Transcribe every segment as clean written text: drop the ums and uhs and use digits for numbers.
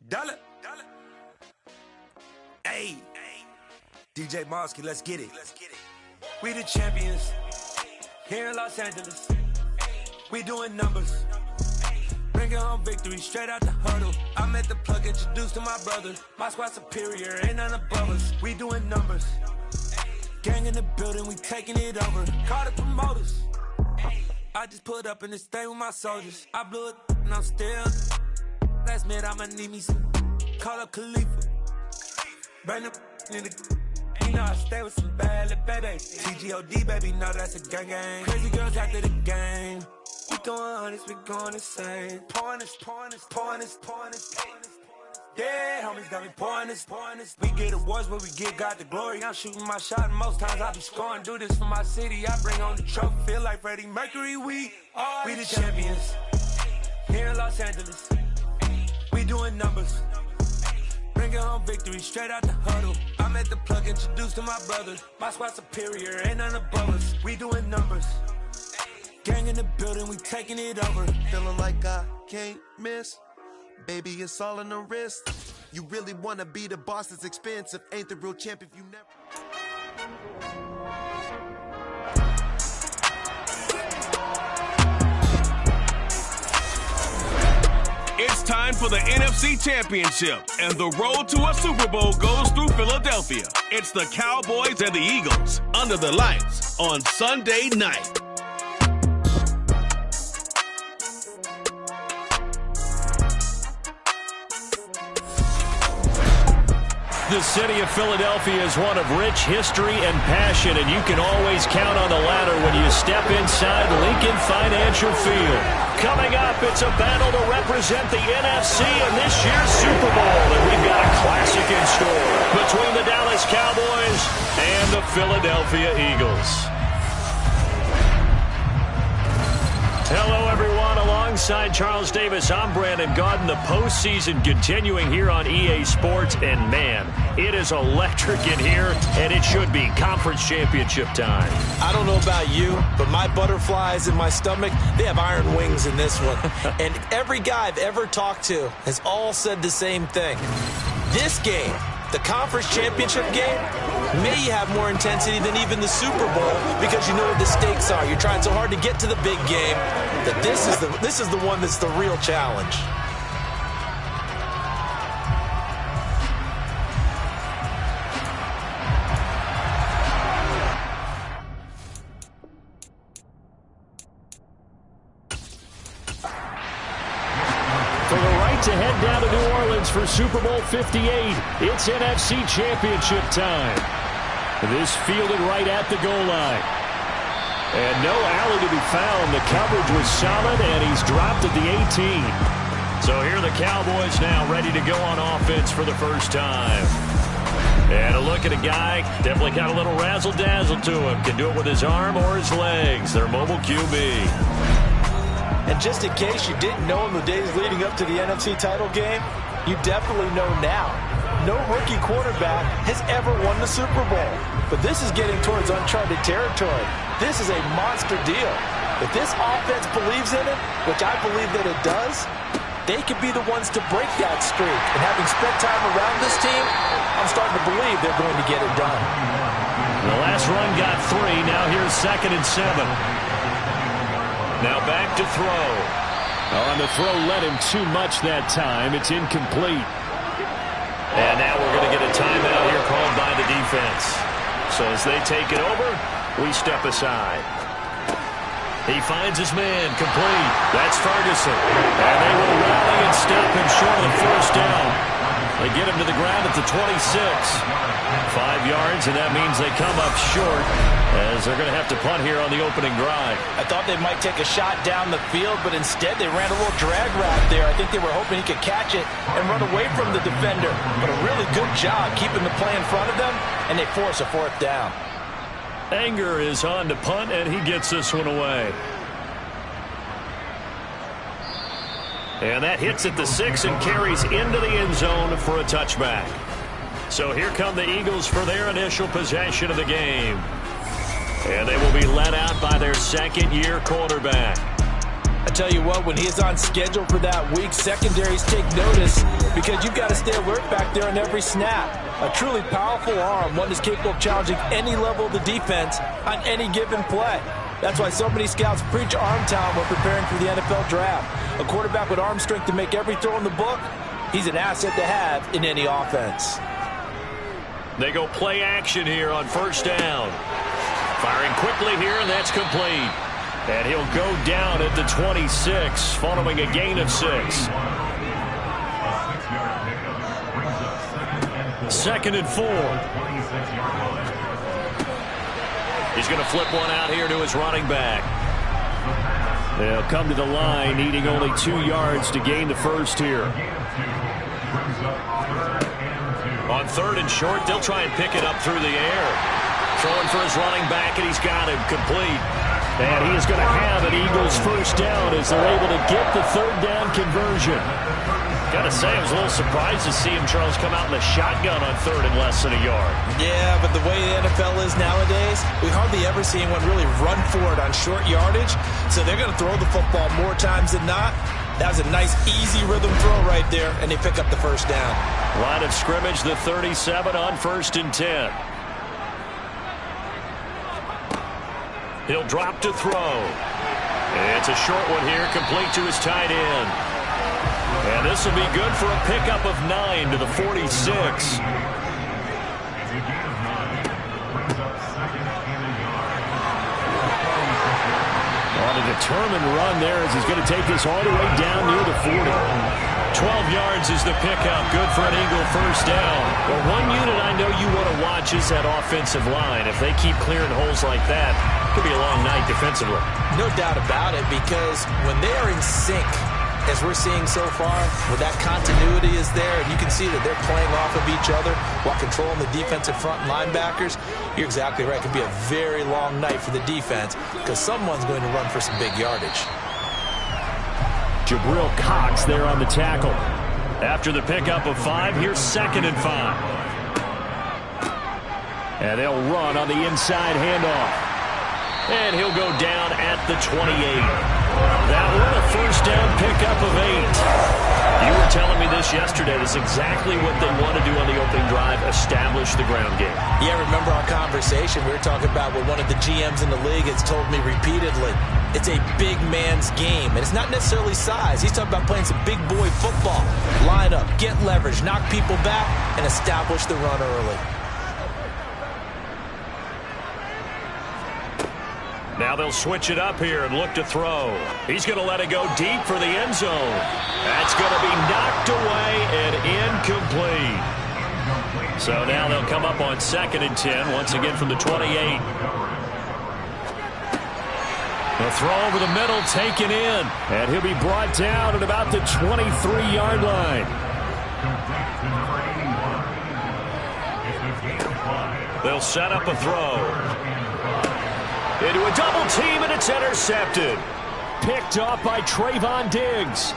Dollar. Hey, DJ Mosky, let's get it. We the champions here in Los Angeles. We doing numbers. Bringing home victory straight out the huddle. I met the plug, introduced to my brother. My squad superior, ain't none above us. We doing numbers. Gang in the building, we taking it over. Call the promoters. I just put up in this thing with my soldiers. I blew it and I'm still. Last minute I'ma need me some. Call up Khalifa. Bring them in the. You know I stay with some bad little baby. TGOD baby, know that's a gang gang. Crazy girls after the game. We going honest, we going insane. Pouring this. Yeah, homies got me pouring this. We get awards, but we give God the glory. I'm shooting my shot, and most times I be scoring. Do this for my city, I bring on the trophy. Feel like Freddie Mercury, we the champions here in Los Angeles. We doing numbers. Bringing home victory straight out the huddle. I met the plug, introduced to my brother. My squad superior, ain't none above us. We doing numbers. Gang in the building, we taking it over. Feeling like I can't miss. Baby, it's all in the wrist. You really wanna be the boss, it's expensive. Ain't the real champ if you never. It's time for the NFC Championship, and the road to a Super Bowl goes through Philadelphia. It's the Cowboys and the Eagles under the lights on Sunday night. The city of Philadelphia is one of rich history and passion, and you can always count on the ladder when you step inside Lincoln Financial Field. Coming up, it's a battle to represent the NFC in this year's Super Bowl, and we've got a classic in store between the Dallas Cowboys and the Philadelphia Eagles. Hello, everyone. Alongside Charles Davis, I'm Brandon Gaudin. The postseason continuing here on EA Sports. And, man, it is electric in here, and it should be conference championship time. I don't know about you, but my butterflies in my stomach, they have iron wings in this one. And every guy I've ever talked to has all said the same thing. This game, the conference championship game, may have more intensity than even the Super Bowl because you know what the stakes are. You're trying so hard to get to the big game that this is the one that's the real challenge. For the right to head down to New Orleans for Super Bowl 58, it's NFC Championship time. This fielded right at the goal line. And no alley to be found. The coverage was solid, and he's dropped at the 18. So here are the Cowboys now ready to go on offense for the first time. And a look at a guy, definitely got a little razzle-dazzle to him. Can do it with his arm or his legs. Their mobile QB. And just in case you didn't know in the days leading up to the NFC title game, you definitely know now. No rookie quarterback has ever won the Super Bowl. But this is getting towards uncharted territory. This is a monster deal. If this offense believes in it, which I believe that it does, they could be the ones to break that streak. And having spent time around this team, I'm starting to believe they're going to get it done. The last run got 3. Now here's 2nd and 7. Now back to throw. Oh, and the throw led him too much that time. It's incomplete. And now we're going to get a timeout here called by the defense. So as they take it over, we step aside. He finds his man, complete. That's Ferguson. And they will rally and stop him short of the first down. They get him to the ground at the 26. 5 yards, and that means they come up short as they're going to have to punt here on the opening drive. I thought they might take a shot down the field, but instead they ran a little drag route there. I think they were hoping he could catch it and run away from the defender. But a really good job keeping the play in front of them, and they force a 4th down. Anger is on to punt, and he gets this one away. And that hits at the 6 and carries into the end zone for a touchback. So here come the Eagles for their initial possession of the game. And they will be led out by their second-year quarterback. I tell you what, when he is on schedule for that week, secondaries take notice because you've got to stay alert back there on every snap. A truly powerful arm, one that's capable of challenging any level of the defense on any given play. That's why so many scouts preach arm talent when preparing for the NFL draft. A quarterback with arm strength to make every throw in the book, he's an asset to have in any offense. They go play action here on first down. Firing quickly here, and that's complete. And he'll go down at the 26 following a gain of 6. 2nd and 4. He's going to flip one out here to his running back. They'll come to the line, needing only 2 yards to gain the first here. On 3rd and short, they'll try and pick it up through the air. Throwing for his running back, and he's got him complete. And he is going to have an Eagles first down as they're able to get the 3rd down conversion. Got to say, I was a little surprised to see him, Charles, come out in the shotgun on 3rd and less than a yard. Yeah, but the way the NFL is nowadays, we hardly ever see anyone really run for it on short yardage. So they're going to throw the football more times than not. That was a nice, easy rhythm throw right there, and they pick up the first down. Line of scrimmage, the 37 on 1st and 10. He'll drop to throw. It's a short one here, complete to his tight end. And this will be good for a pickup of 9 to the 46. On a determined run there as he's going to take this all the way down near the 40. 12 yards is the pickup. Good for an Eagle first down. Well, one unit I know you want to watch is that offensive line. If they keep clearing holes like that, it could be a long night defensively. No doubt about it, because when they are in sync, as we're seeing so far, where that continuity is there, and you can see that they're playing off of each other while controlling the defensive front linebackers, you're exactly right. It could be a very long night for the defense because someone's going to run for some big yardage. Jabril Cox there on the tackle. After the pickup of 5, here's 2nd and 5. And they'll run on the inside handoff. And he'll go down at the 28. That one a first down pickup of 8. You were telling me this yesterday. This is exactly what they want to do on the opening drive, establish the ground game. Yeah, remember our conversation. We were talking about what one of the GMs in the league has told me repeatedly. It's a big man's game, and it's not necessarily size. He's talking about playing some big boy football. Line up, get leverage, knock people back, and establish the run early. Now they'll switch it up here and look to throw. He's going to let it go deep for the end zone. That's going to be knocked away and incomplete. So now they'll come up on 2nd and 10, once again from the 28. The throw over the middle, taken in. And he'll be brought down at about the 23-yard line. They'll set up a throw. Into a double team, and it's intercepted. Picked off by Trayvon Diggs.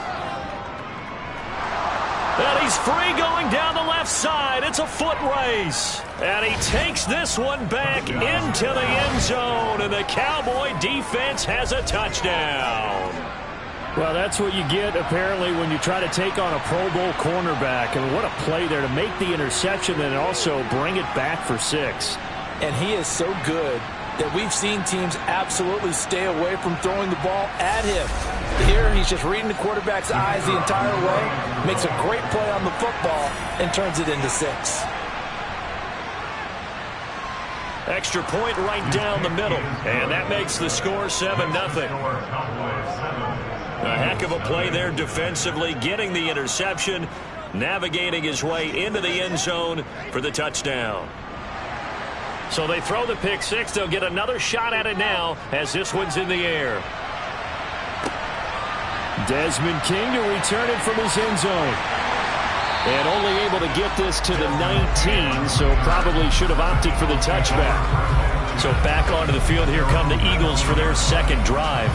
And he's free going down the left side. It's a foot race. And he takes this one back into the end zone, and the Cowboy defense has a touchdown. Well, that's what you get, apparently, when you try to take on a Pro Bowl cornerback. And what a play there to make the interception and also bring it back for 6. And he is so good that we've seen teams absolutely stay away from throwing the ball at him. Here, he's just reading the quarterback's eyes the entire way, makes a great play on the football, and turns it into 6. Extra point right down the middle, and that makes the score 7-0. A heck of a play there defensively, getting the interception, navigating his way into the end zone for the touchdown. So they throw the pick 6. They'll get another shot at it now as this one's in the air. Desmond King to return it from his end zone. And only able to get this to the 19, so probably should have opted for the touchback. So back onto the field, here come the Eagles for their 2nd drive.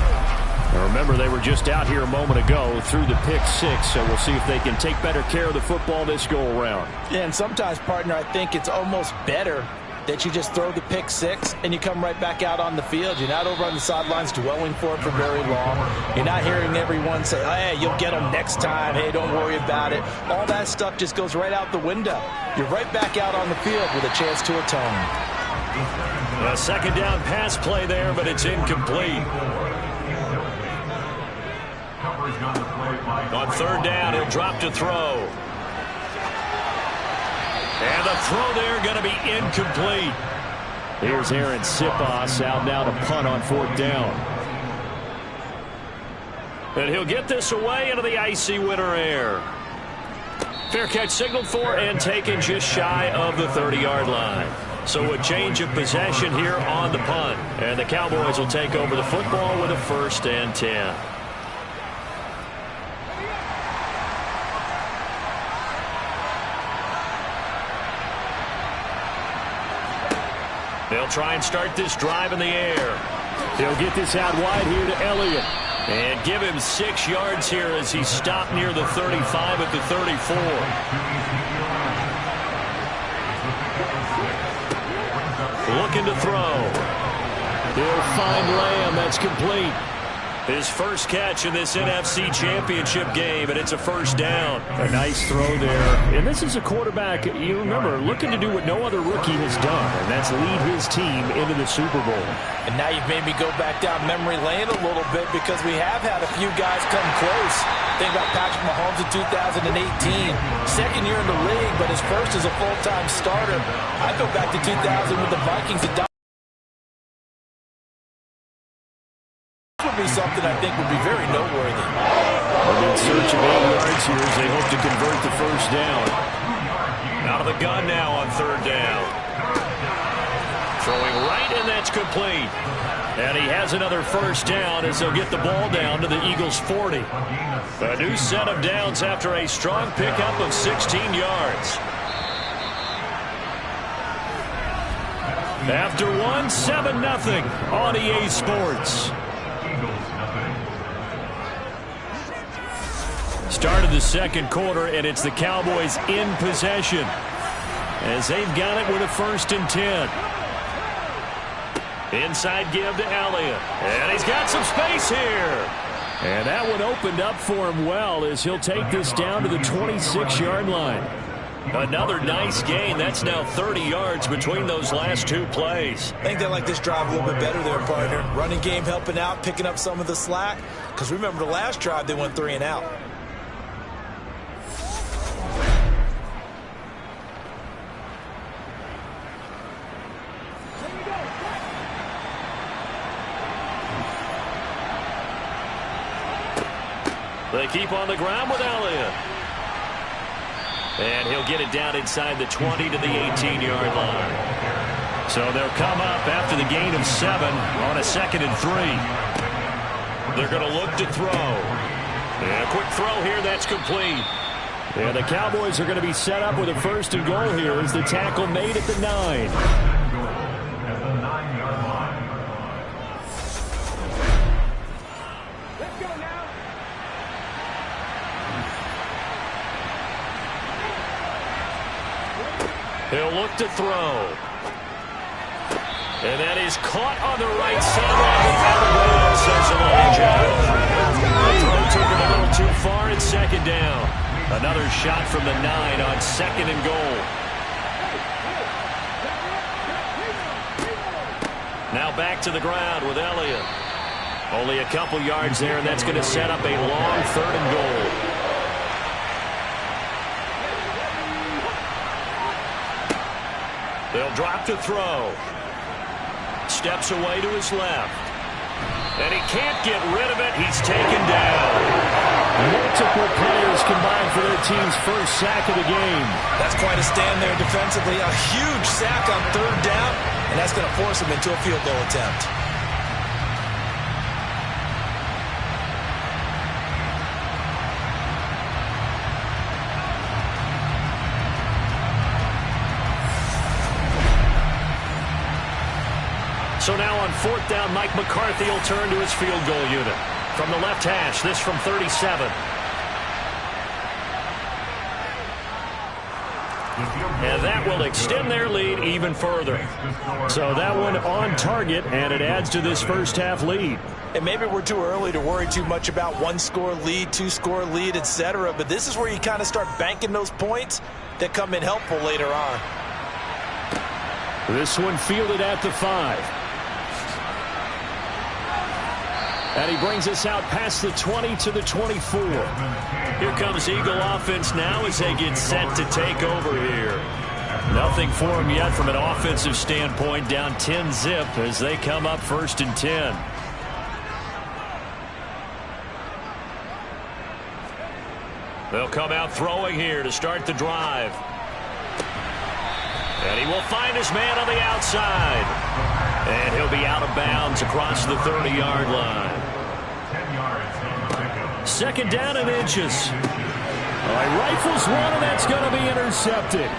Now remember, they were just out here a moment ago through the pick 6, so we'll see if they can take better care of the football this go-around. Yeah, and sometimes, partner, I think it's almost better that you just throw the pick six and you come right back out on the field. You're not over on the sidelines dwelling for it for very long. You're not hearing everyone say, hey, you'll get them next time. Hey, don't worry about it. All that stuff just goes right out the window. You're right back out on the field with a chance to atone. A second down pass play there, but it's incomplete. On third down, he'll drop to throw. And the throw there going to be incomplete. Here's Aaron Sipos out now to punt on fourth down. And he'll get this away into the icy winter air. Fair catch signaled for and taken just shy of the 30-yard line. So a change of possession here on the punt. And the Cowboys will take over the football with a 1st and 10. They'll try and start this drive in the air. He'll get this out wide here to Elliott. And give him 6 yards here as he stopped near the 35 at the 34. Looking to throw. He'll find Lamb. That's complete. His first catch in this NFC Championship game, and it's a 1st down. A nice throw there. And this is a quarterback, you remember, looking to do what no other rookie has done, and that's lead his team into the Super Bowl. And now you've made me go back down memory lane a little bit because we have had a few guys come close. Think about Patrick Mahomes in 2018. Second year in the league, but his first as a full-time starter. I go back to 2000 with the Vikings. Would be something I think would be very noteworthy. They're in search of 8 yards here as they hope to convert the 1st down. Out of the gun now on 3rd down. Throwing right, and that's complete. And he has another 1st down as they'll get the ball down to the Eagles' 40. A new set of downs after a strong pickup of 16 yards. After one, 7-0 on EA Sports. Start of the second quarter, and it's the Cowboys in possession as they've got it with a 1st and 10. Inside give to Elliott, and he's got some space here. And that one opened up for him well as he'll take this down to the 26-yard line. Another nice gain. That's now 30 yards between those last 2 plays. I think they like this drive a little bit better there, partner. Running game helping out, picking up some of the slack. Because remember the last drive, they went 3 and out. They keep on the ground with Elliott. And he'll get it down inside the 20 to the 18-yard line. So they'll come up after the gain of 7 on a 2nd and 3. They're going to look to throw. And a quick throw here, that's complete. And the Cowboys are going to be set up with a 1st and goal here as the tackle made at the 9. He'll look to throw. And that is caught on the right sideline. Says Elijah. The throw took him a little too far in 2nd down. Another shot from the 9 on 2nd and goal. Now back to the ground with Elliott. Only a couple yards there, and that's going to set up a long 3rd and goal. They'll drop to throw. Steps away to his left. And he can't get rid of it. He's taken down. Multiple players combined for their team's first sack of the game. That's quite a stand there defensively. A huge sack on 3rd down, and that's going to force him into a field goal attempt. So now on 4th down, Mike McCarthy will turn to his field goal unit. From the left hash, this from 37. And that will extend their lead even further. So that one on target, and it adds to this first half lead. And maybe we're too early to worry too much about one-score lead, two-score lead, etc. But this is where you kind of start banking those points that come in helpful later on. This one fielded at the 5. And he brings us out past the 20 to the 24. Here comes Eagle offense now as they get set to take over here. Nothing for them yet from an offensive standpoint, down 10-zip as they come up 1st and 10. They'll come out throwing here to start the drive. And he will find his man on the outside. And he'll be out of bounds across the 30-yard line. 2nd down and inches. All right, rifles one, and that's going to be intercepted.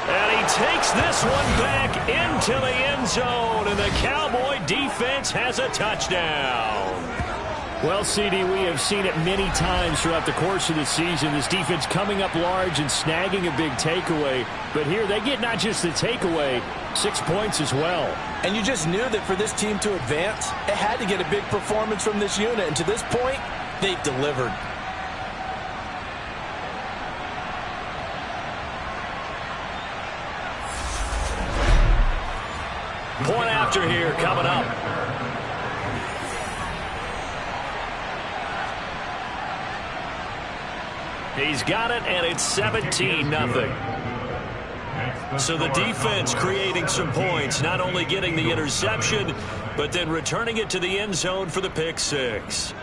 And he takes this one back into the end zone, and the Cowboy defense has a touchdown. Well, CD, we have seen it many times throughout the course of the season. This defense coming up large and snagging a big takeaway. But here they get not just the takeaway, 6 points as well. And you just knew that for this team to advance, it had to get a big performance from this unit. And to this point, they've delivered. Point after here coming up. He's got it, and it's 17-0. So the defense creating some points, not only getting the interception, but then returning it to the end zone for the pick 6.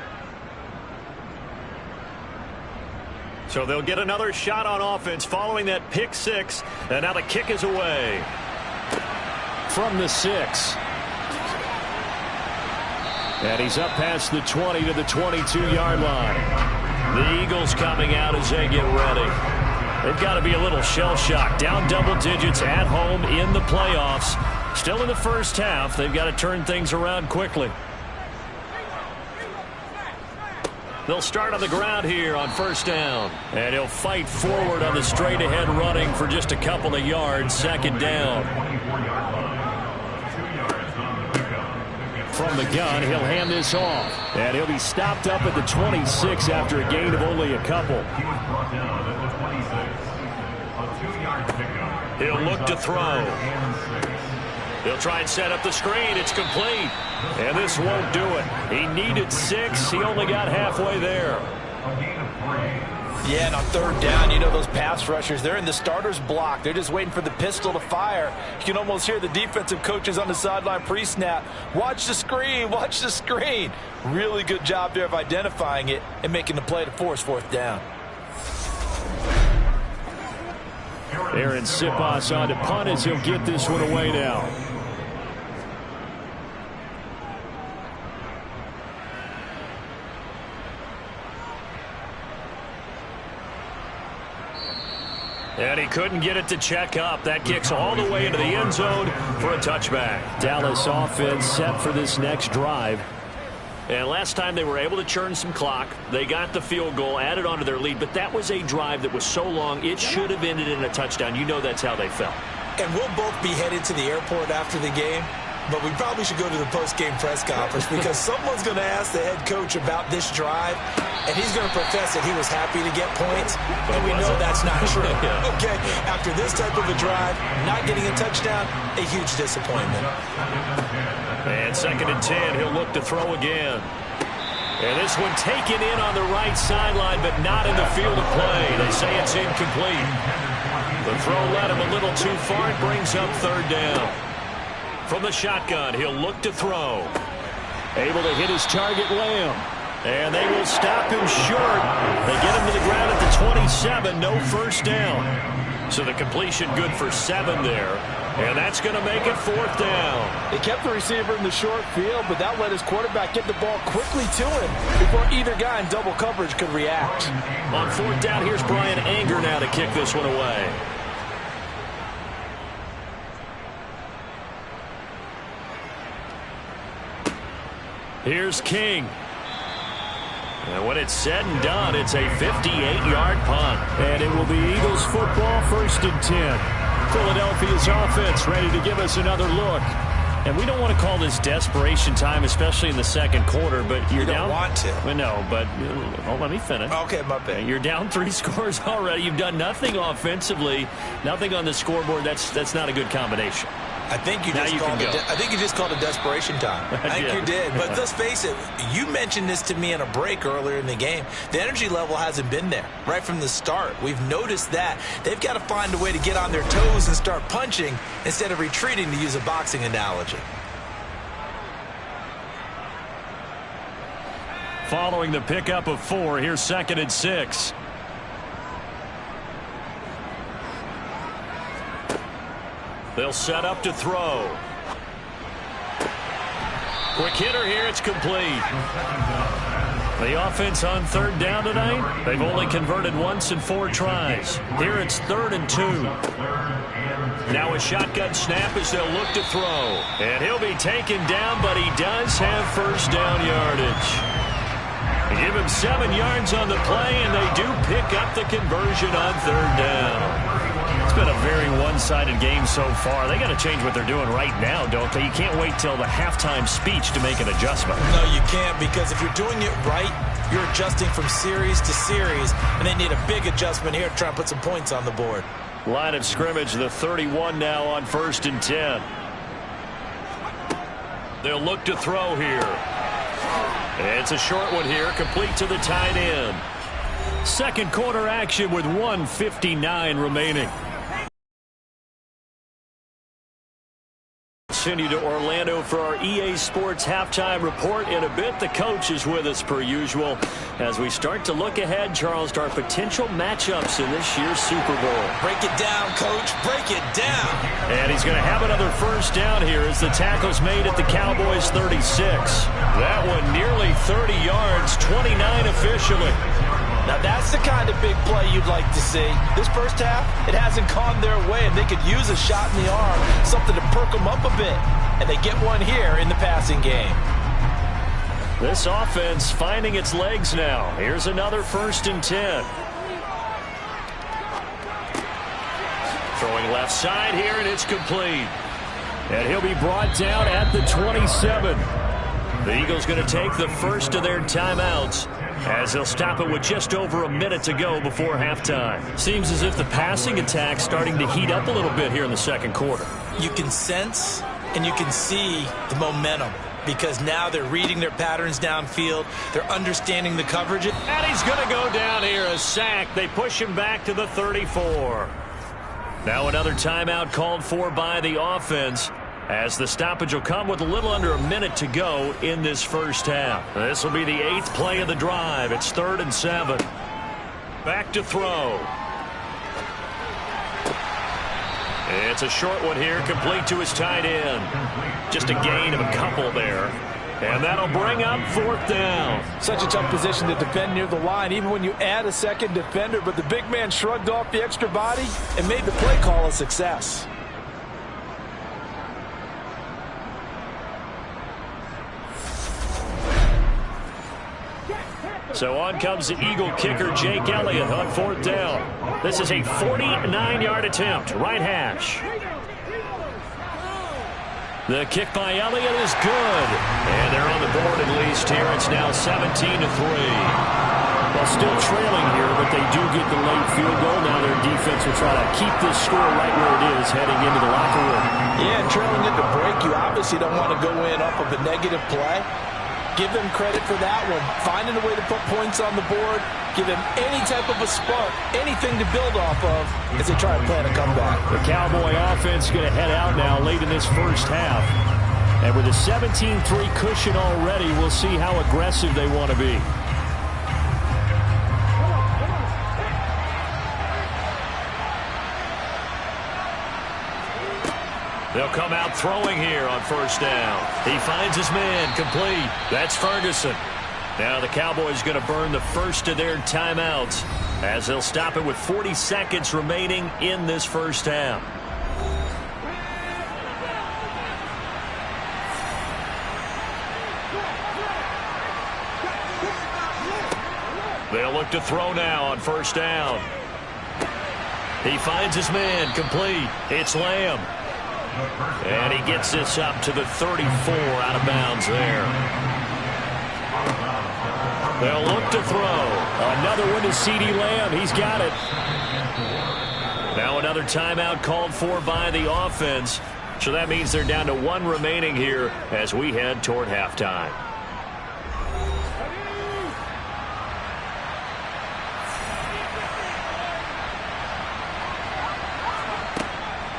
So they'll get another shot on offense following that pick 6, and now the kick is away. From the 6. And he's up past the 20 to the 22-yard line. The Eagles coming out as they get ready. They've got to be a little shell-shocked. Down double digits at home in the playoffs. Still in the first half. They've got to turn things around quickly. They'll start on the ground here on 1st down. And he'll fight forward on the straight-ahead running for just a couple of yards. 2nd down. From the gun, he'll hand this off. And he'll be stopped up at the 26 after a gain of only a couple. He'll look to throw. He'll try and set up the screen. It's complete. And this won't do it. He needed 6. He only got halfway there. Yeah, and on 3rd down, you know those pass rushers, they're in the starter's block. They're just waiting for the pistol to fire. You can almost hear the defensive coaches on the sideline pre-snap. Watch the screen, watch the screen. Really good job there of identifying it and making the play to force 4th down. Aaron Siposs on to punt as he'll get this one away now. And he couldn't get it to check up. That kicks all the way into the end zone for a touchback. Dallas offense set for this next drive. And last time they were able to churn some clock. They got the field goal, added on to their lead. But that was a drive that was so long, it should have ended in a touchdown. You know that's how they felt. And we'll both be headed to the airport after the game. But we probably should go to the post-game press conference because someone's going to ask the head coach about this drive, and he's going to profess that he was happy to get points, and we know that's not true. Okay, after this type of a drive, not getting a touchdown, a huge disappointment. And 2nd and 10, he'll look to throw again. And this one taken in on the right sideline, but not in the field of play. They say it's incomplete. The throw led him a little too far. It brings up 3rd down. From the shotgun, he'll look to throw. Able to hit his target, Lamb. And they will stop him short. They get him to the ground at the 27, no 1st down. So the completion good for 7 there. And that's going to make it 4th down. They kept the receiver in the short field, but that let his quarterback get the ball quickly to him before either guy in double coverage could react. On 4th down, here's Brian Anger now to kick this one away. Here's King. And when it's said and done, it's a 58-yard punt. And it will be Eagles football, 1st and 10. Philadelphia's offense ready to give us another look. And we don't want to call this desperation time, especially in the second quarter, but you're down. You don't want to. Well, no, but let me finish. Okay, my bad. You're down 3 scores already. You've done nothing offensively, nothing on the scoreboard. That's not a good combination. I think you just called it desperation time. I think you did. But let's face it, you mentioned this to me in a break earlier in the game. The energy level hasn't been there right from the start. We've noticed that. They've got to find a way to get on their toes and start punching instead of retreating, to use a boxing analogy. Following the pickup of 4, here's 2nd and 6. They'll set up to throw. Quick hitter here. It's complete. The offense on 3rd down tonight, they've only converted once in 4 tries. Here it's 3rd and 2. Now a shotgun snap as they'll look to throw. And he'll be taken down, but he does have 1st down yardage. They give him 7 yards on the play, and they do pick up the conversion on 3rd down. It's been a very one-sided game so far. They got to change what they're doing right now, don't they? You can't wait till the halftime speech to make an adjustment. No, you can't, because if you're doing it right, you're adjusting from series to series, and they need a big adjustment here to try and put some points on the board. Line of scrimmage, the 31 now on 1st and 10. They'll look to throw here. It's a short one here, complete to the tight end. Second quarter action with 1:59 remaining. Continue to Orlando for our EA Sports halftime report. In a bit, the coach is with us per usual as we start to look ahead, Charles, to our potential matchups in this year's Super Bowl. Break it down, Coach. Break it down. And he's going to have another 1st down here as the tackle's made at the Cowboys 36. That one nearly 30 yards, 29 officially. Now, that's the kind of big play you'd like to see. This first half, it hasn't gone their way, and they could use a shot in the arm, something to perk them up a bit. And they get one here in the passing game. This offense finding its legs now. Here's another 1st and 10. Throwing left side here, and it's complete. And he'll be brought down at the 27. The Eagles going to take the first of their timeouts as they'll stop it with just over a minute to go before halftime. Seems as if the passing attack's starting to heat up a little bit here in the second quarter. You can sense and you can see the momentum because now they're reading their patterns downfield. They're understanding the coverage. And he's going to go down here, a sack. They push him back to the 34. Now another timeout called for by the offense, as the stoppage will come with a little under a minute to go in this first half. This will be the 8th play of the drive. It's 3rd and 7. Back to throw. It's a short one here, complete to his tight end. Just a gain of a couple there. And that'll bring up 4th down. Such a tough position to defend near the line, even when you add a second defender. But the big man shrugged off the extra body and made the play call a success. So on comes the Eagle kicker, Jake Elliott, on 4th down. This is a 49-yard attempt, right hash. The kick by Elliott is good. And they're on the board at least here. It's now 17-3. Well, still trailing here, but they do get the late field goal. Now their defense will try to keep this score right where it is heading into the locker room. Yeah, trailing at the break, you obviously don't want to go in off of a negative play. Give them credit for that one. Finding a way to put points on the board. Give them any type of a spark, anything to build off of as they try to plan a comeback. The Cowboy offense going to head out now late in this first half. And with a 17-3 cushion already, we'll see how aggressive they want to be. They'll come out throwing here on 1st down. He finds his man, complete. That's Ferguson. Now the Cowboys going to burn the first of their timeouts as they'll stop it with 40 seconds remaining in this first half. They'll look to throw now on first down. He finds his man, complete. It's Lamb. And he gets this up to the 34, out of bounds there. They'll look to throw. Another one to CeeDee Lamb. He's got it. Now another timeout called for by the offense. So that means they're down to one remaining here as we head toward halftime.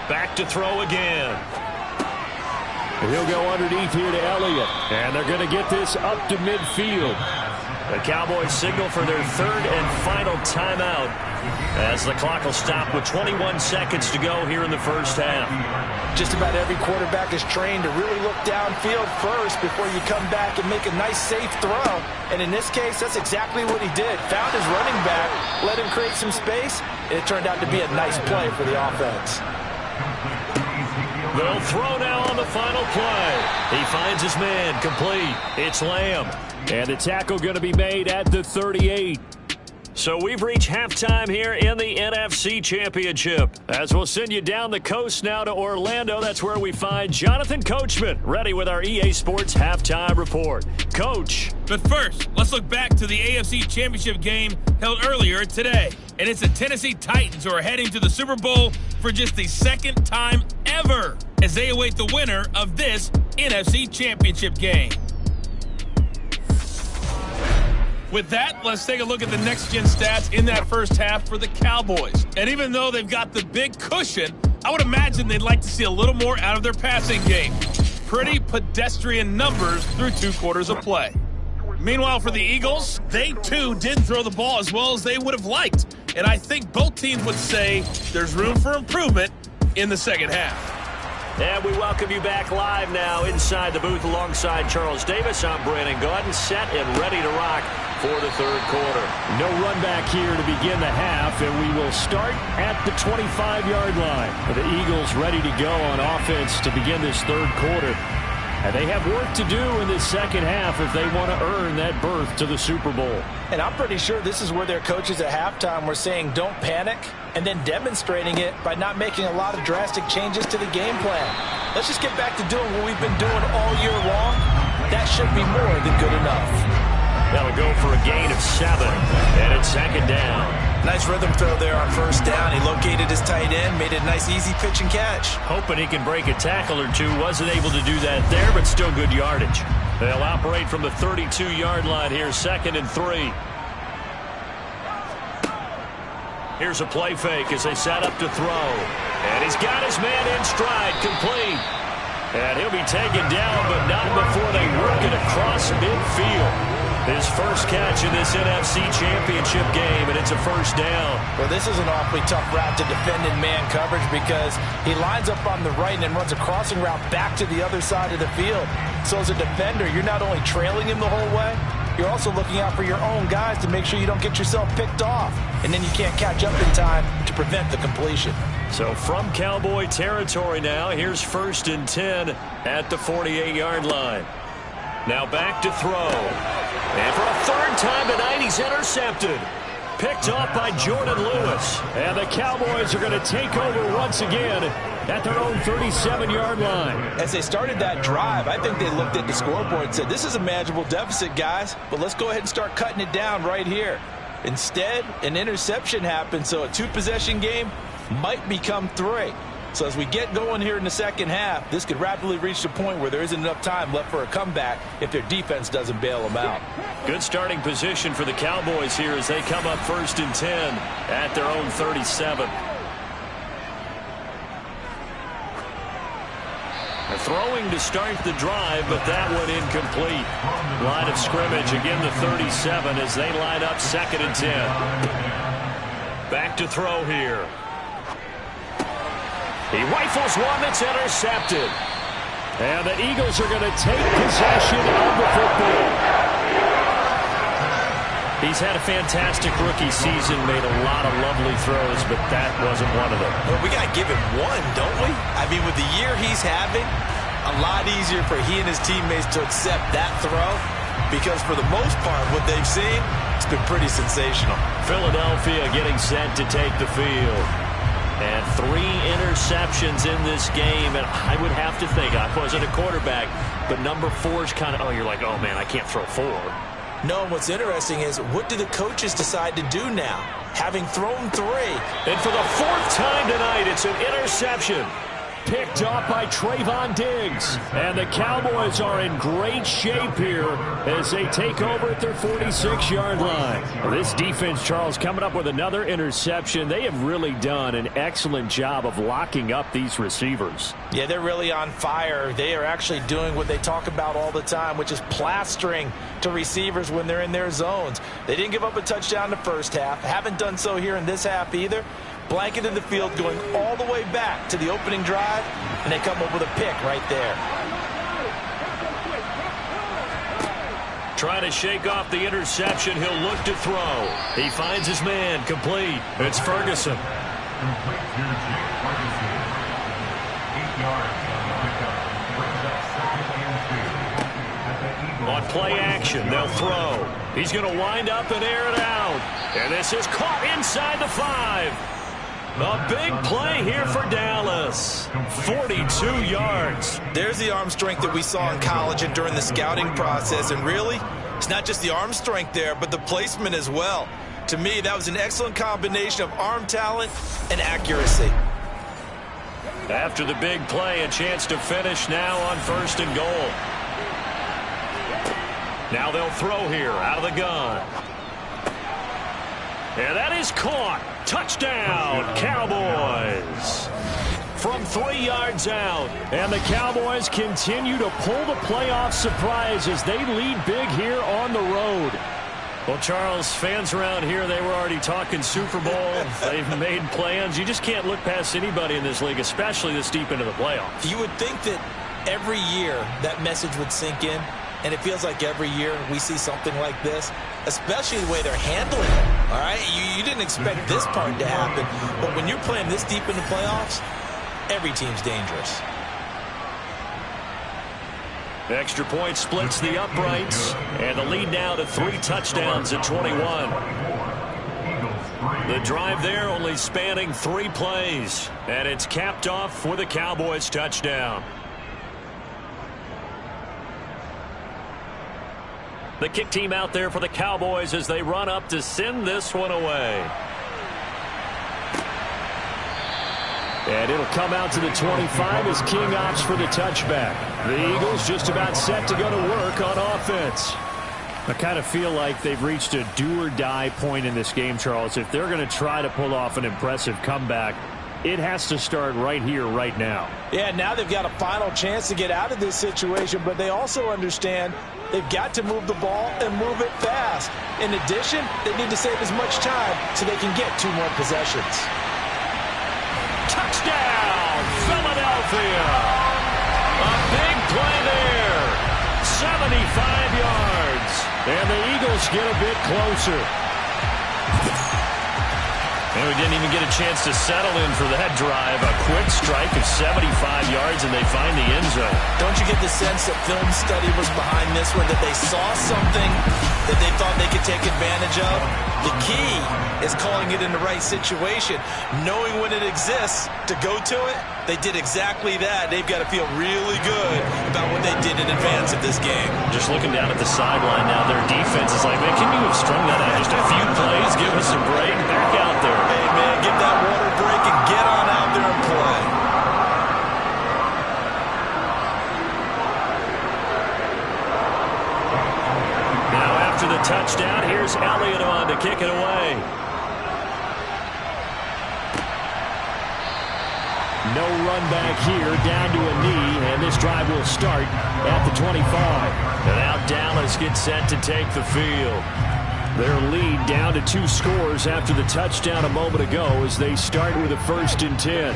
Back to throw again. He'll go underneath here to Elliott. And they're going to get this up to midfield. The Cowboys signal for their third and final timeout as the clock will stop with 21 seconds to go here in the first half. Just about every quarterback is trained to really look downfield first before you come back and make a nice, safe throw. And in this case, that's exactly what he did. Found his running back, let him create some space, and it turned out to be a nice play for the offense. They'll throw now on the final play. He finds his man, complete. It's Lamb. And the tackle going to be made at the 38. So we've reached halftime here in the NFC Championship. As we'll send you down the coast now to Orlando, that's where we find Jonathan Coachman, ready with our EA Sports Halftime Report. Coach. But first, let's look back to the AFC Championship game held earlier today. And it's the Tennessee Titans who are heading to the Super Bowl for just the second time ever as they await the winner of this NFC Championship game. With that, let's take a look at the next-gen stats in that first half for the Cowboys. And even though they've got the big cushion, I would imagine they'd like to see a little more out of their passing game. Pretty pedestrian numbers through 2 quarters of play. Meanwhile, for the Eagles, they too didn't throw the ball as well as they would have liked. And I think both teams would say there's room for improvement in the second half. And we welcome you back live now inside the booth alongside Charles Davis. I'm Brandon Gaudin, set and ready to rock for the third quarter. No run back here to begin the half, and we will start at the 25-yard line. The Eagles ready to go on offense to begin this third quarter. And they have work to do in this second half if they want to earn that berth to the Super Bowl. And I'm pretty sure this is where their coaches at halftime were saying don't panic, and then demonstrating it by not making a lot of drastic changes to the game plan. Let's just get back to doing what we've been doing all year long. That should be more than good enough. That'll go for a gain of 7, and it's second down. Nice rhythm throw there on first down. He located his tight end, made it a nice easy pitch and catch. Hoping he can break a tackle or two. Wasn't able to do that there, but still good yardage. They'll operate from the 32-yard line here, 2nd and 3. Here's a play fake as they set up to throw. And he's got his man in stride, complete. And he'll be taken down, but not before they work it across midfield. His first catch in this NFC Championship game, and it's a first down. Well, this is an awfully tough route to defend in man coverage because he lines up on the right and then runs a crossing route back to the other side of the field. So as a defender, you're not only trailing him the whole way, you're also looking out for your own guys to make sure you don't get yourself picked off. And then you can't catch up in time to prevent the completion. So from Cowboy territory now, here's 1st and 10 at the 48-yard line. Now back to throw. And for a third time tonight, he's intercepted. Picked off by Jordan Lewis. And the Cowboys are going to take over once again at their own 37-yard line. As they started that drive, I think they looked at the scoreboard and said, this is a manageable deficit, guys, but let's go ahead and start cutting it down right here. Instead, an interception happened, so a 2-possession game might become 3. So as we get going here in the second half, this could rapidly reach the point where there isn't enough time left for a comeback if their defense doesn't bail them out. Good starting position for the Cowboys here as they come up 1st and 10 at their own 37. They're throwing to start the drive, but that one incomplete. Line of scrimmage, again the 37 as they line up 2nd and 10. Back to throw here. He rifles one that's intercepted. And the Eagles are going to take possession of the football. He's had a fantastic rookie season, made a lot of lovely throws, but that wasn't one of them. Well, we got to give him one, don't we? I mean, with the year he's having, a lot easier for he and his teammates to accept that throw because for the most part, what they've seen, it's just been pretty sensational. Philadelphia getting set to take the field. And 3 interceptions in this game. And I would have to think, I wasn't a quarterback, but number 4 is kind of, you're like, oh, man, I can't throw 4. No, and what's interesting is, what do the coaches decide to do now? Having thrown 3. And for the 4th time tonight, it's an interception. Picked off by Trayvon Diggs. And the Cowboys are in great shape here as they take over at their 46-yard line. Well, this defense, Charles, coming up with another interception. They have really done an excellent job of locking up these receivers. Yeah, they're really on fire. They are actually doing what they talk about all the time, which is plastering to receivers when they're in their zones. They didn't give up a touchdown in the first half. Haven't done so here in this half either. Blanketed the field going all the way back to the opening drive, and they come up with a pick right there. Trying to shake off the interception. He'll look to throw. He finds his man. Complete. It's Ferguson. On play action, they'll throw. He's going to wind up and air it out. And this is caught inside the 5. A big play here for Dallas. 42 yards. There's the arm strength that we saw in college and during the scouting process. And really, it's not just the arm strength there, but the placement as well. To me, that was an excellent combination of arm talent and accuracy. After the big play, a chance to finish now on 1st and goal. Now they'll throw here out of the gun. And that is caught. Touchdown, Cowboys. From 3 yards out. And the Cowboys continue to pull the playoff surprise as they lead big here on the road. Well, Charles, fans around here, they were already talking Super Bowl. They've made plans. You just can't look past anybody in this league, especially this deep into the playoffs. You would think that every year that message would sink in. And it feels like every year we see something like this, especially the way they're handling it. All right, you didn't expect this part to happen, but when you're playing this deep in the playoffs, every team's dangerous. Extra point splits the uprights, and the lead now to 3 touchdowns at 21. The drive there only spanning 3 plays, and it's capped off with a Cowboys touchdown. The kick team out there for the Cowboys as they run up to send this one away. And it'll come out to the 25 as King opts for the touchback. The Eagles just about set to go to work on offense. I kind of feel like they've reached a do-or-die point in this game, Charles. If they're going to try to pull off an impressive comeback, it has to start right here, right now. Yeah, now they've got a final chance to get out of this situation, but they also understand they've got to move the ball and move it fast. In addition, they need to save as much time so they can get 2 more possessions. Touchdown, Philadelphia! A big play there. 75 yards. And the Eagles get a bit closer. And we didn't even get a chance to settle in for that drive. A quick strike of 75 yards, and they find the end zone. Don't you get the sense that film study was behind this one, that they saw something that they thought they could take advantage of? The key is calling it in the right situation, knowing when it exists to go to it. They did exactly that. They've got to feel really good about what they did in advance of this game. Just looking down at the sideline now, their defense is like, man, can you have strung that out just a few plays? Give us a break. Back out there. Hey, man, get that water break and get on out there and play. Now after the touchdown, here's Elliott on to kick it away. No run back here, down to a knee, and this drive will start at the 25. And now Dallas gets set to take the field. Their lead down to 2 scores after the touchdown a moment ago as they start with a 1st and 10.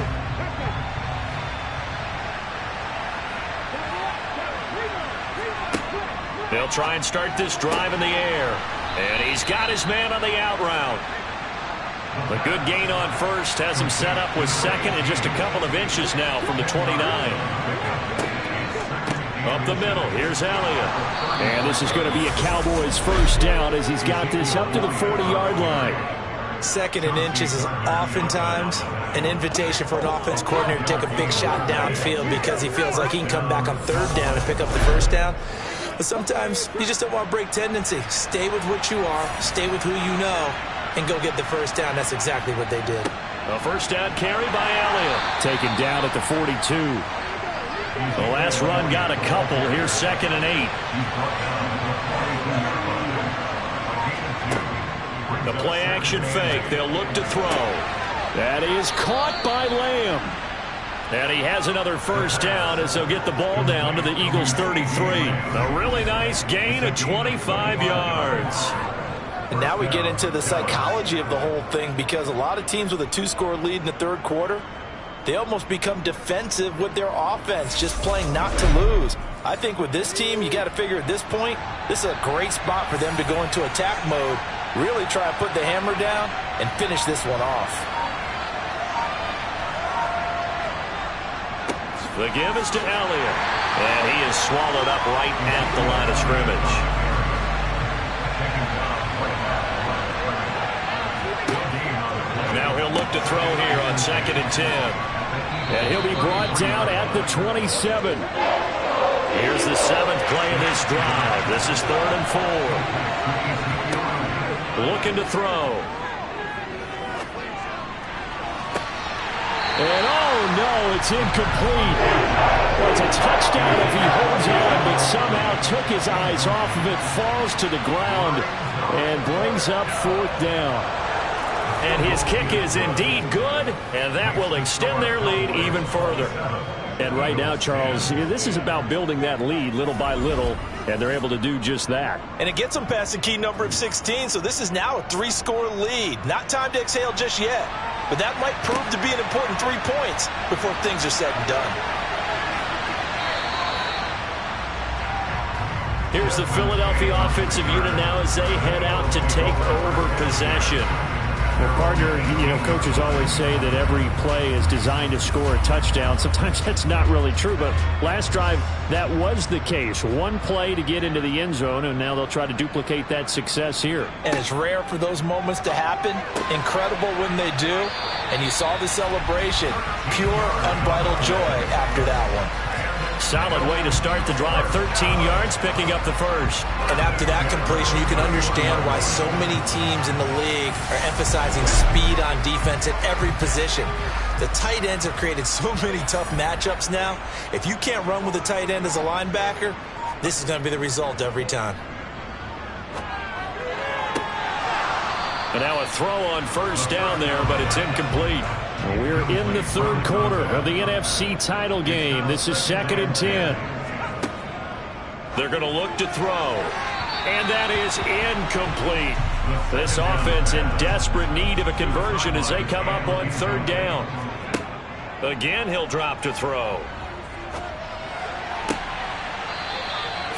They'll try and start this drive in the air. And he's got his man on the out route. A good gain on 1st has him set up with 2nd and just a couple of inches now from the 29. Up the middle, here's Elliott. And this is going to be a Cowboys first down as he's got this up to the 40-yard line. 2nd and inches is oftentimes an invitation for an offense coordinator to take a big shot downfield because he feels like he can come back on 3rd down and pick up the first down. But sometimes you just don't want to break tendency. Stay with what you are, stay with who you know, and go get the first down. That's exactly what they did. A first down carry by Elliott. Taken down at the 42. The last run got a couple. Here's 2nd and 8. The play action fake. They'll look to throw. That is caught by Lamb. And he has another first down as they'll get the ball down to the Eagles' 33. A really nice gain of 25 yards. And now we get into the psychology of the whole thing because a lot of teams with a 2-score lead in the 3rd quarter, they almost become defensive with their offense, just playing not to lose. I think with this team, you got to figure at this point, this is a great spot for them to go into attack mode, really try to put the hammer down and finish this one off. The give is to Elliott, and he is swallowed up right at the line of scrimmage. Now he'll look to throw here on 2nd and 10. And he'll be brought down at the 27. Here's the 7th play of this drive. This is 3rd and 4. Looking to throw. And oh no, it's incomplete. Well, it's a touchdown if he holds on, but somehow took his eyes off of it, falls to the ground, and brings up 4th down. And his kick is indeed good, and that will extend their lead even further. And right now, Charles, this is about building that lead little by little, and they're able to do just that. And it gets them past the key number of 16, so this is now a 3-score lead. Not time to exhale just yet, but that might prove to be an important 3 points before things are said and done. Here's the Philadelphia offensive unit now as they head out to take over possession. Well, partner, coaches always say that every play is designed to score a touchdown. Sometimes that's not really true, but last drive, that was the case. One play to get into the end zone, and now they'll try to duplicate that success here. And it's rare for those moments to happen. Incredible when they do. And you saw the celebration. Pure, unbridled joy after that one. Solid way to start the drive. 13 yards, picking up the first. And after that completion, you can understand why so many teams in the league are emphasizing speed on defense at every position. The tight ends have created so many tough matchups now. If you can't run with a tight end as a linebacker, this is going to be the result every time. And now a throw on first down there, but it's incomplete. We're in the 3rd quarter of the NFC title game. This is 2nd and 10. They're going to look to throw. And that is incomplete. This offense in desperate need of a conversion as they come up on 3rd down. Again, he'll drop to throw.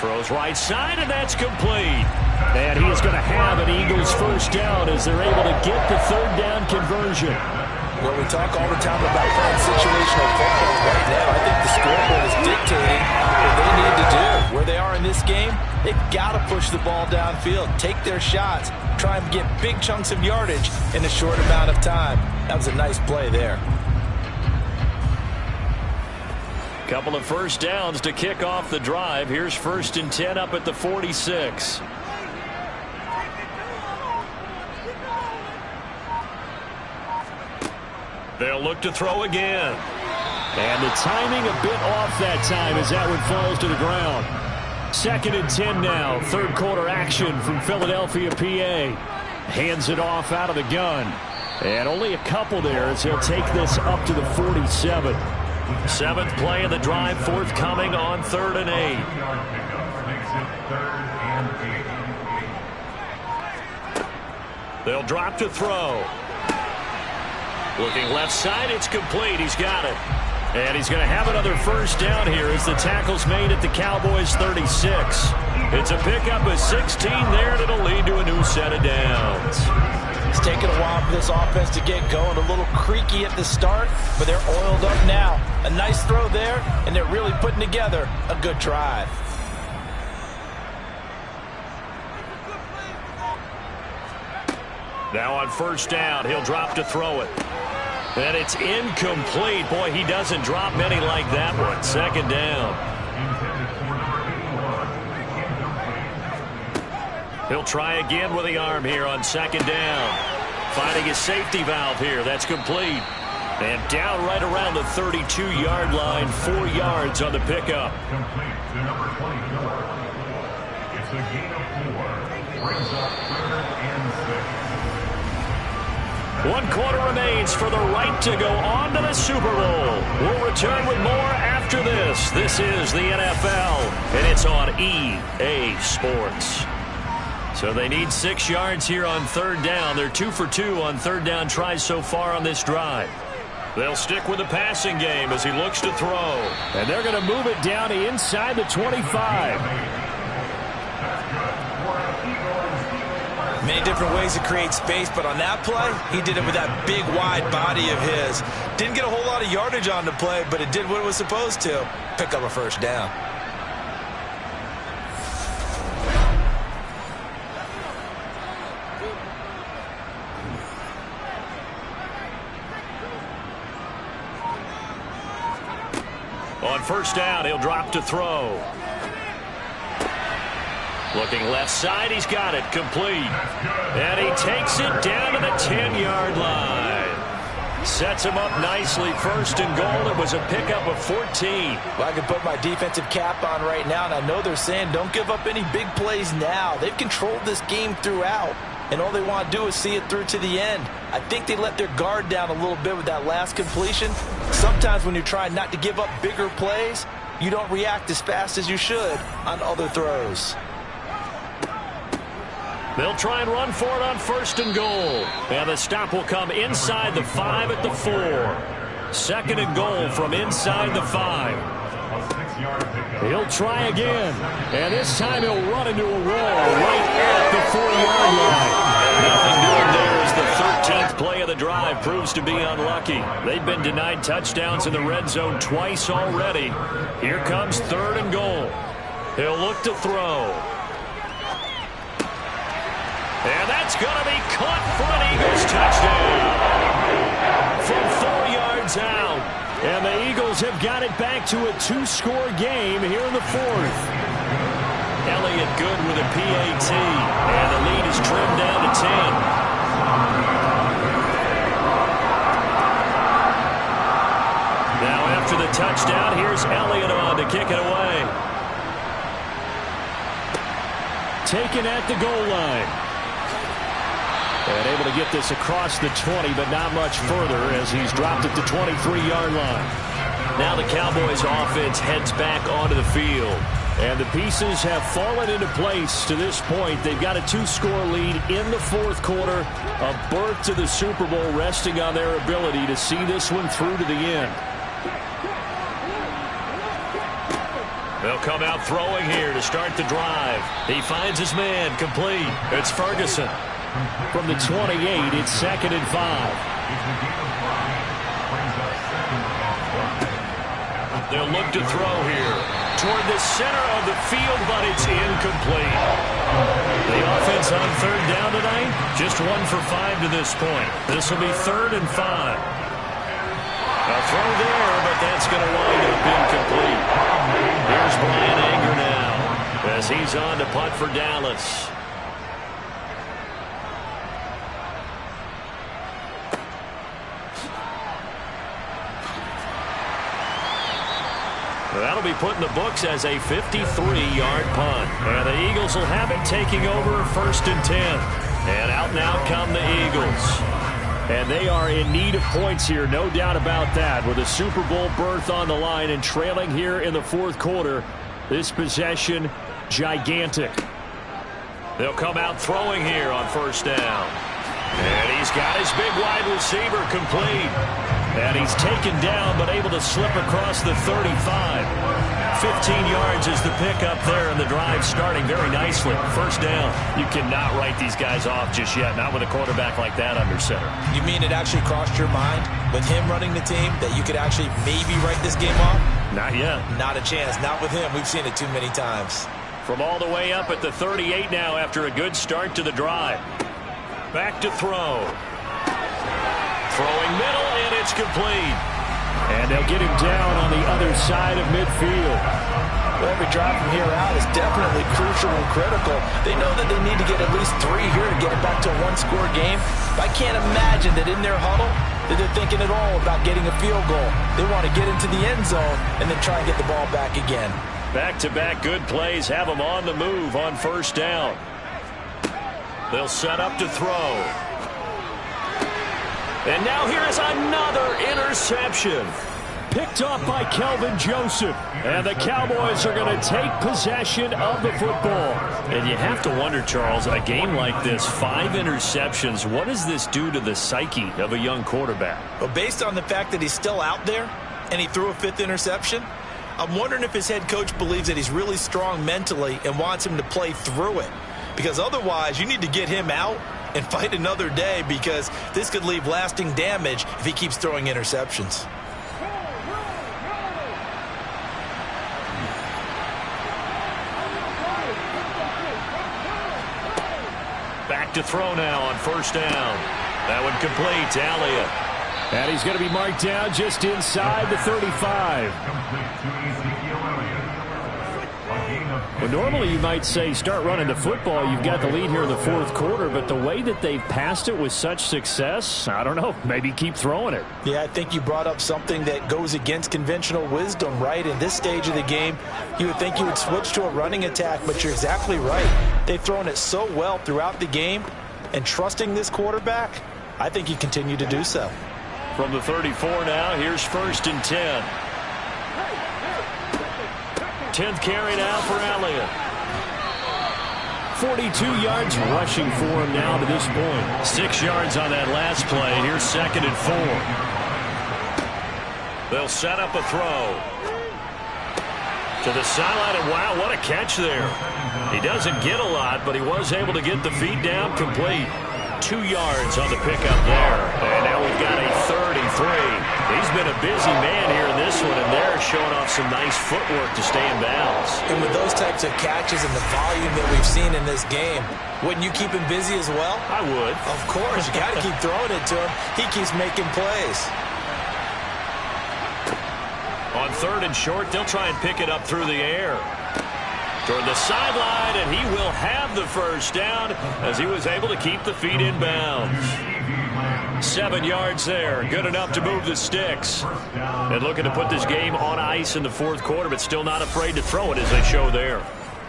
Throws right side, and that's complete. And he is going to have an Eagles first down as they're able to get the 3rd down conversion. Well, we talk all the time about playing situational football. Right now, I think the scoreboard is dictating what they need to do. Where they are in this game, they've got to push the ball downfield, take their shots, try and get big chunks of yardage in a short amount of time. That was a nice play there. Couple of first downs to kick off the drive. Here's 1st and 10 up at the 46. They'll look to throw again. And the timing a bit off that time as that one falls to the ground. 2nd and 10 now. 3rd quarter action from Philadelphia, PA. Hands it off out of the gun. And only a couple there as he'll take this up to the 47. 7th play of the drive, forthcoming on 3rd and 8. They'll drop to throw. Looking left side, it's complete. He's got it. And he's going to have another first down here as the tackle's made at the Cowboys' 36. It's a pickup of 16 there, and it'll lead to a new set of downs. It's taken a while for this offense to get going. A little creaky at the start, but they're oiled up now. A nice throw there, and they're really putting together a good drive. Now on first down, he'll drop to throw it. And it's incomplete. Boy, he doesn't drop many like that one. Second down. He'll try again with the arm here on second down. Finding his safety valve here. That's complete. And down right around the 32-yard line. 4 yards on the pickup. Complete to number 24. It's a gain of 4. Brings up 3rd and 6. 1 quarter remains for the right to go on to the Super Bowl. We'll return with more after this. This is the NFL, and it's on EA Sports. So they need 6 yards here on third down. They're 2 for 2 on third down tries so far on this drive. They'll stick with the passing game as he looks to throw. And they're going to move it down to inside the 25. Many different ways to create space, but on that play, he did it with that big, wide body of his. Didn't get a whole lot of yardage on the play, but it did what it was supposed to. Pick up a first down. On first down, he'll drop to throw. Looking left side, he's got it, complete. And he takes it down to the 10-yard line. Sets him up nicely, first and goal. It was a pickup of 14. Well, I can put my defensive cap on right now, and I know they're saying don't give up any big plays now. They've controlled this game throughout, and all they want to do is see it through to the end. I think they let their guard down a little bit with that last completion. Sometimes when you're trying not to give up bigger plays, you don't react as fast as you should on other throws. They'll try and run for it on first and goal. And the stop will come inside the 5 at the 4. Second and goal from inside the 5. He'll try again. And this time he'll run into a wall right at the 4-yard line. Nothing doing there as the 13th play of the drive proves to be unlucky. They've been denied touchdowns in the red zone twice already. Here comes third and goal. He'll look to throw. And that's going to be caught for an Eagles touchdown from 4 yards out. And the Eagles have got it back to a 2-score game here in the 4th. Elliott good with a PAT. And the lead is trimmed down to 10. Now after the touchdown, here's Elliott on to kick it away. Taken at the goal line. And able to get this across the 20, but not much further as he's dropped at the 23-yard line. Now the Cowboys offense heads back onto the field. And the pieces have fallen into place to this point. They've got a 2-score lead in the 4th quarter. A berth to the Super Bowl resting on their ability to see this one through to the end. They'll come out throwing here to start the drive. He finds his man, complete. It's Ferguson. From the 28, it's 2nd and 5. They'll look to throw here toward the center of the field, but it's incomplete. The offense on third down tonight, just 1 for 5 to this point. This will be 3rd and 5. A throw there, but that's going to wind up incomplete. Here's Brian Anger now as he's on to punt for Dallas. That'll be put in the books as a 53-yard punt. And the Eagles will have it taking over 1st and 10. And out now come the Eagles. And they are in need of points here, no doubt about that. With a Super Bowl berth on the line and trailing here in the 4th quarter, this possession, gigantic. They'll come out throwing here on first down. And he's got his big wide receiver complete. And he's taken down but able to slip across the 35. 15 yards is the pickup there, and the drive starting very nicely. First down. You cannot write these guys off just yet, not with a quarterback like that under center. You mean it actually crossed your mind with him running the team that you could actually maybe write this game off? Not yet. Not a chance. Not with him. We've seen it too many times. From all the way up at the 38 now after a good start to the drive. Back to throw. Throwing middle, and it's complete. And they'll get him down on the other side of midfield. Well, every drive from here out is definitely crucial and critical. They know that they need to get at least 3 here to get it back to a one-score game. But I can't imagine that in their huddle that they're thinking at all about getting a field goal. They want to get into the end zone and then try and get the ball back again. Back-to-back good plays have them on the move on first down. They'll set up to throw. And now here is another interception. Picked off by Kelvin Joseph. And the Cowboys are going to take possession of the football. And you have to wonder, Charles, a game like this, 5 interceptions, what does this do to the psyche of a young quarterback? Well, based on the fact that he's still out there and he threw a 5th interception, I'm wondering if his head coach believes that he's really strong mentally and wants him to play through it. Because otherwise, you need to get him out and fight another day, because this could leave lasting damage if he keeps throwing interceptions. Back to throw now on first down. That one complete to Elliott. And he's going to be marked down just inside the 35. Well, normally you might say start running the football. You've got the lead here in the 4th quarter, but the way that they've passed it with such success, I don't know, maybe keep throwing it. Yeah, I think you brought up something that goes against conventional wisdom, right? In this stage of the game, you would think you would switch to a running attack, but you're exactly right. They've thrown it so well throughout the game, and trusting this quarterback, I think you continue to do so. From the 34 now, here's 1st and 10. 10th carry now for Elliott. 42 yards rushing for him now to this point. 6 yards on that last play. Here's 2nd and 4. They'll set up a throw. To the sideline, and wow, what a catch there. He doesn't get a lot, but he was able to get the feet down complete. 2 yards on the pickup there. And now we've got a 3rd and 3. He's been a busy man here in this one, and they're showing off some nice footwork to stay in bounds. And with those types of catches and the volume that we've seen in this game, wouldn't you keep him busy as well? I would. Of course. You got to keep throwing it to him. He keeps making plays. On 3rd and short, they'll try and pick it up through the air. Toward the sideline, and he will have the first down as he was able to keep the feet in bounds. 7 yards there, good enough to move the sticks. And looking to put this game on ice in the 4th quarter, but still not afraid to throw it as they show there.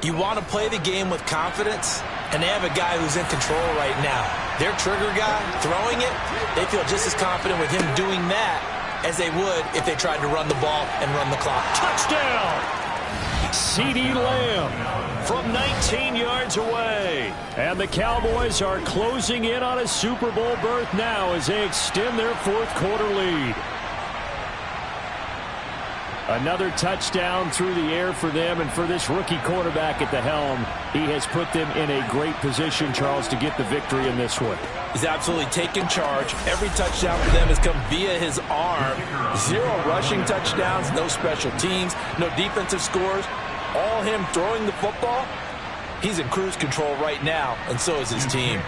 You want to play the game with confidence, and they have a guy who's in control right now. Their trigger guy, throwing it, they feel just as confident with him doing that as they would if they tried to run the ball and run the clock. Touchdown! CeeDee Lamb from 19 yards away. And the Cowboys are closing in on a Super Bowl berth now as they extend their 4th quarter lead. Another touchdown through the air for them, and for this rookie quarterback at the helm, he has put them in a great position, Charles, to get the victory in this one. He's absolutely taken charge. Every touchdown for them has come via his arm. 0 rushing touchdowns, no special teams, no defensive scores. All him throwing the football. He's in cruise control right now, and so is his team.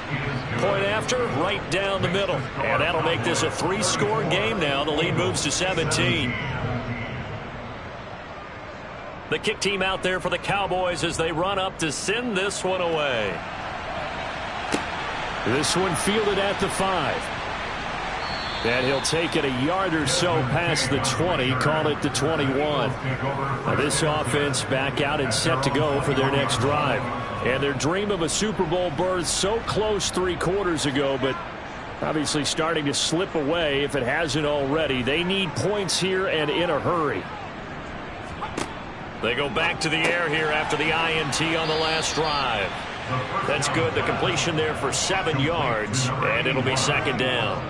Point after, right down the middle. And that'll make this a 3-score game now. The lead moves to 17. The kick team out there for the Cowboys as they run up to send this one away. This one fielded at the 5. And he'll take it a yard or so past the 20, call it the 21. Now this offense back out and set to go for their next drive. And their dream of a Super Bowl berth so close 3 quarters ago, but obviously starting to slip away if it hasn't already. They need points here and in a hurry. They go back to the air here after the INT on the last drive. That's good. The completion there for 7 yards, and it'll be 2nd down.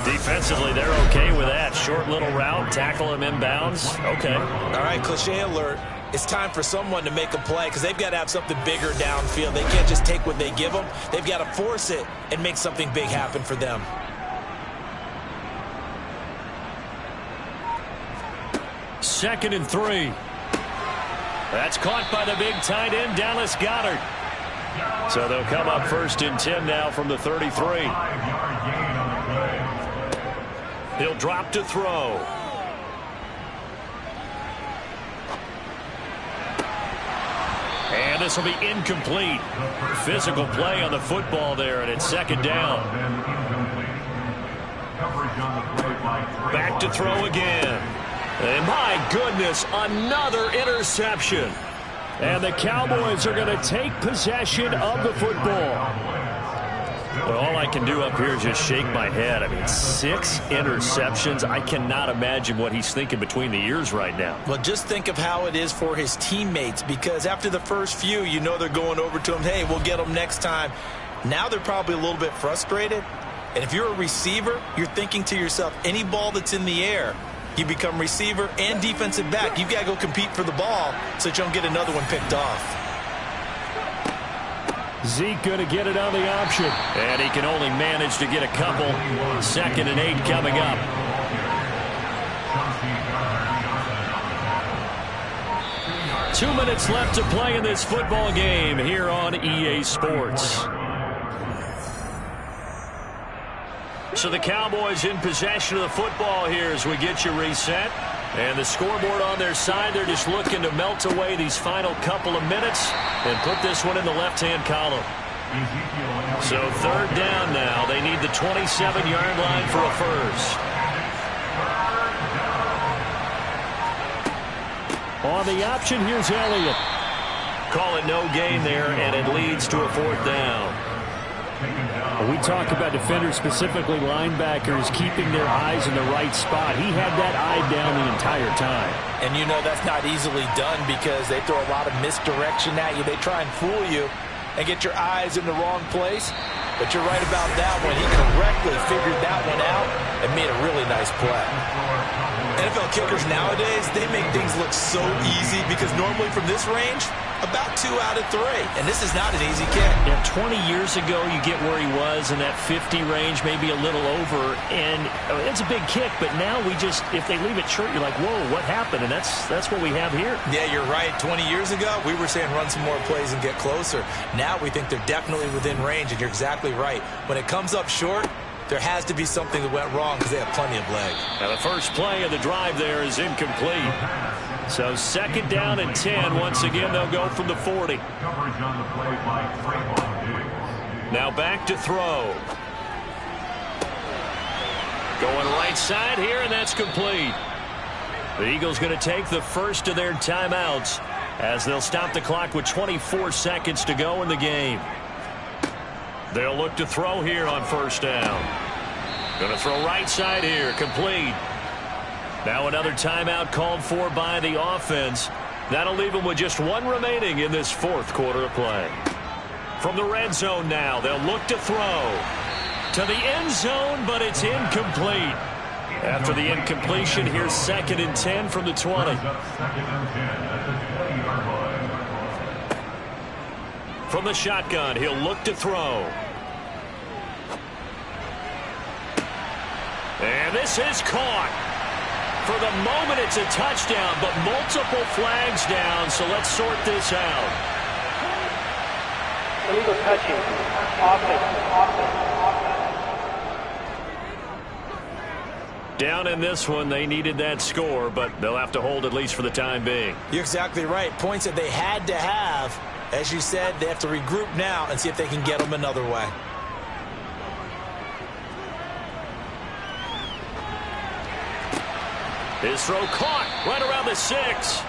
Defensively, they're okay with that. Short little route, tackle him inbounds. Okay. All right, cliche alert. It's time for someone to make a play because they've got to have something bigger downfield. They can't just take what they give them. They've got to force it and make something big happen for them. Second and 3. That's caught by the big tight end, Dallas Goedert. So they'll come up first and 10 now from the 33. He'll drop to throw. And this will be incomplete. Physical play on the football there, and it's second down. Back to throw again. And my goodness, another interception. And the Cowboys are going to take possession of the football. Well, all I can do up here is just shake my head. I mean, 6 interceptions. I cannot imagine what he's thinking between the ears right now. Well, just think of how it is for his teammates, because after the first few, you know they're going over to him, hey, we'll get them next time. Now they're probably a little bit frustrated. And if you're a receiver, you're thinking to yourself, any ball that's in the air, you become receiver and defensive back. You've got to go compete for the ball so that you don't get another one picked off. Zeke going to get it on the option. And he can only manage to get a couple. 2nd and 8 coming up. Two minutes left to play in this football game here on EA Sports. So the Cowboys in possession of the football here as we get you reset. And the scoreboard on their side, they're just looking to melt away these final couple of minutes and put this one in the left-hand column. So 3rd down now. They need the 27-yard line for a first. On the option, here's Elliott. Call it no gain there, and it leads to a 4th down. We talk about defenders, specifically linebackers, keeping their eyes in the right spot. He had that eye down the entire time. And you know that's not easily done because they throw a lot of misdirection at you. They try and fool you and get your eyes in the wrong place. But you're right about that one. He correctly figured that one out and made a really nice play. NFL kickers nowadays, they make things look so easy because normally from this range, about 2 out of 3. And this is not an easy kick. Yeah, 20 years ago, you get where he was in that 50 range, maybe a little over. And it's a big kick, but now we just, if they leave it short, you're like, whoa, what happened? And that's what we have here. Yeah, you're right. 20 years ago, we were saying run some more plays and get closer. Now we think they're definitely within range, and you're exactly right. When it comes up short, there has to be something that went wrong because they have plenty of leg. Now the first play of the drive there is incomplete. So 2nd down and 10. Once again, they'll go from the 40. Now back to throw. Going right side here, and that's complete. The Eagles going to take the first of their timeouts as they'll stop the clock with 24 seconds to go in the game. They'll look to throw here on 1st down. Going to throw right side here, complete. Now another timeout called for by the offense. That'll leave them with just 1 remaining in this 4th quarter of play. From the red zone now, they'll look to throw to the end zone, but it's incomplete. After the incompletion, here's 2nd and 10 from the 20. From the shotgun, he'll look to throw. And this is caught. For the moment, it's a touchdown, but multiple flags down, so let's sort this out. Illegal touching. Down in this one, they needed that score, but they'll have to hold at least for the time being. You're exactly right. Points that they had to have. As you said, they have to regroup now and see if they can get them another way. His throw caught right around the 6.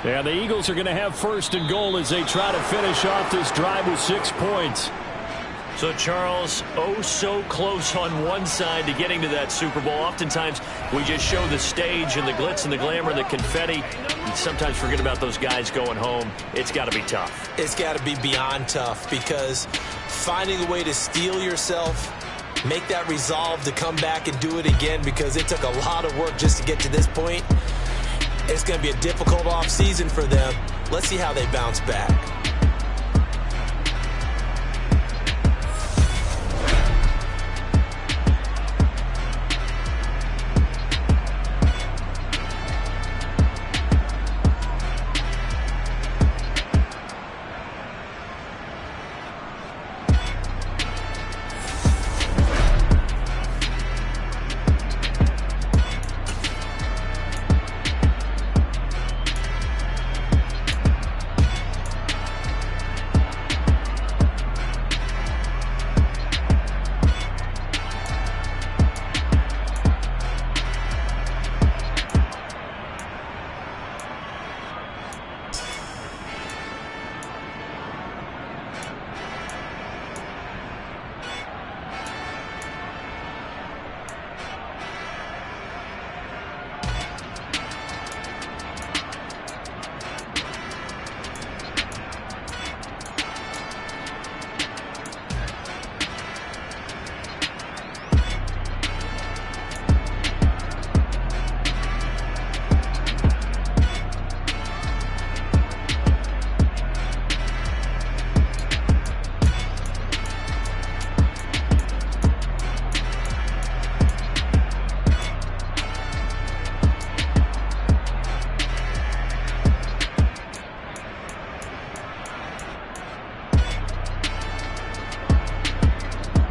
Yeah, the Eagles are going to have 1st and goal as they try to finish off this drive with 6 points. So, Charles, oh so close on one side to getting to that Super Bowl. Oftentimes, we just show the stage and the glitz and the glamour and the confetti. We sometimes forget about those guys going home. It's got to be tough. It's got to be beyond tough because finding a way to steel yourself make that resolve to come back and do it again, because it took a lot of work just to get to this point. It's going to be a difficult offseason for them. Let's see how they bounce back.